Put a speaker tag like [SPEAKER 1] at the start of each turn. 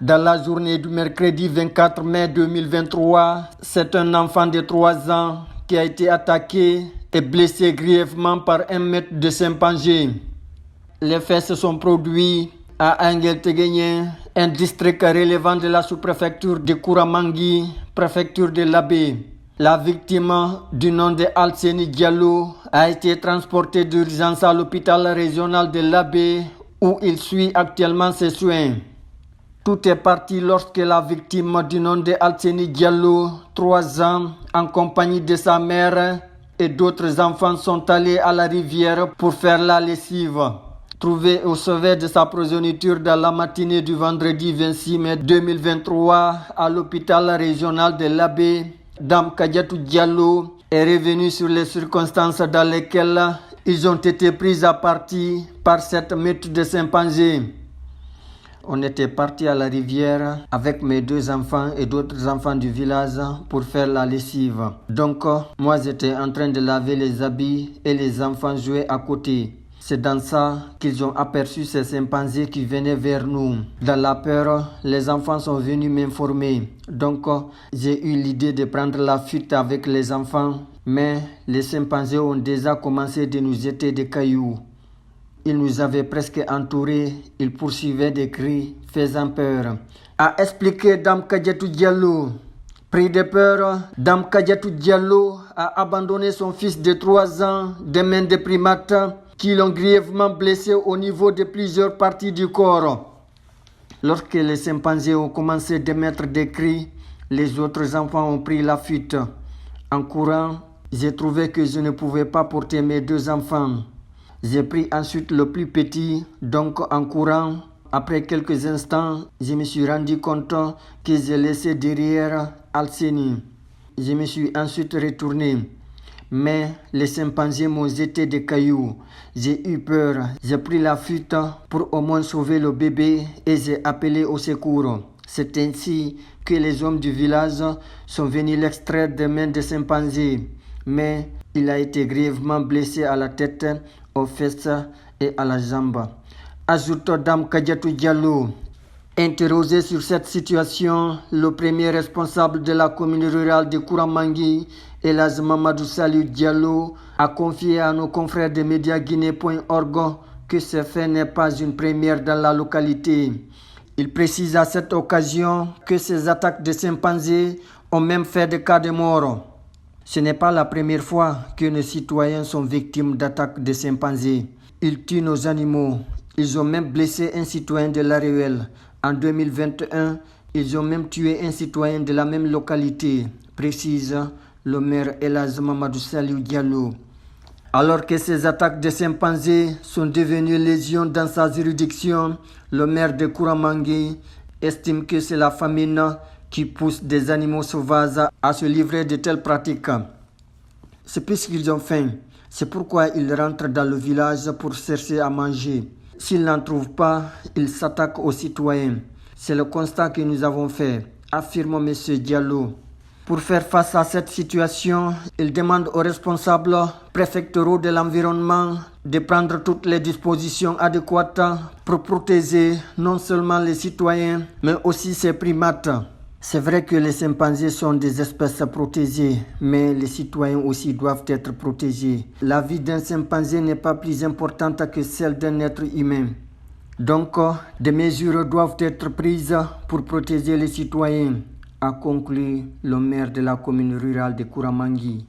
[SPEAKER 1] Dans la journée du mercredi 24 mai 2023, c'est un enfant de 3 ans qui a été attaqué et blessé grièvement par un maître de Saint-Pangé. Les faits se sont produits à Anguel-Teguenien, un district relevant de la sous-préfecture de Kouramangui, préfecture de Labé. La victime, du nom de Alseni Diallo, a été transportée d'urgence à l'hôpital régional de Labé où il suit actuellement ses soins. Tout est parti lorsque la victime du nom de Alseni Diallo, 3 ans, en compagnie de sa mère et d'autres enfants sont allés à la rivière pour faire la lessive. Trouvée au chevet de sa progéniture dans la matinée du vendredi 26 mai 2023 à l'hôpital régional de Labé, Dame Kadiatou Diallo est revenue sur les circonstances dans lesquelles ils ont été pris à partie par cette maître de Saint-Pangé. On était parti à la rivière avec mes 2 enfants et d'autres enfants du village pour faire la lessive. Donc, moi j'étais en train de laver les habits et les enfants jouaient à côté. C'est dans ça qu'ils ont aperçu ces chimpanzés qui venaient vers nous. Dans la peur, les enfants sont venus m'informer. Donc, j'ai eu l'idée de prendre la fuite avec les enfants. Mais les chimpanzés ont déjà commencé de nous jeter des cailloux. Ils nous avaient presque entourés, ils poursuivaient des cris, faisant peur. A expliqué Dame Kadiatou Diallo. Pris de peur, Dame Kadiatou Diallo a abandonné son fils de 3 ans des mains des primates qui l'ont grièvement blessé au niveau de plusieurs parties du corps. Lorsque les chimpanzés ont commencé d'émettre des cris, les autres enfants ont pris la fuite. En courant, j'ai trouvé que je ne pouvais pas porter mes 2 enfants. J'ai pris ensuite le plus petit, donc en courant, après quelques instants, je me suis rendu compte que j'ai laissé derrière Alseni. Je me suis ensuite retourné, mais les chimpanzés m'ont jeté des cailloux. J'ai eu peur, j'ai pris la fuite pour au moins sauver le bébé et j'ai appelé au secours. C'est ainsi que les hommes du village sont venus l'extraire des mains des chimpanzés, mais il a été grièvement blessé à la tête, aux fesses et à la jambe. Ajoute Dame Kadiatou Diallo. Interrogé sur cette situation, le premier responsable de la commune rurale de Kouramangui, Elhadji Mamadou Saliou Diallo, a confié à nos confrères de MediaGuinée.org que ce fait n'est pas une première dans la localité. Il précise à cette occasion que ces attaques de chimpanzés ont même fait des cas de mort. Ce n'est pas la première fois que nos citoyens sont victimes d'attaques de chimpanzés. Ils tuent nos animaux. Ils ont même blessé un citoyen de La Ruelle. En 2021, ils ont même tué un citoyen de la même localité, précise le maire Elhadji Mamadou Saliou Diallo. Alors que ces attaques de chimpanzés sont devenues légion dans sa juridiction, le maire de Kouramangui estime que c'est la famine qui pousse des animaux sauvages à se livrer de telles pratiques. C'est puisqu'ils ont faim. C'est pourquoi ils rentrent dans le village pour chercher à manger. S'ils n'en trouvent pas, ils s'attaquent aux citoyens. C'est le constat que nous avons fait, affirme M. Diallo. Pour faire face à cette situation, il demande aux responsables préfectoraux de l'environnement de prendre toutes les dispositions adéquates pour protéger non seulement les citoyens, mais aussi ces primates. C'est vrai que les chimpanzés sont des espèces protégées, mais les citoyens aussi doivent être protégés. La vie d'un chimpanzé n'est pas plus importante que celle d'un être humain. Donc, des mesures doivent être prises pour protéger les citoyens, a conclu le maire de la commune rurale de Kouramangui.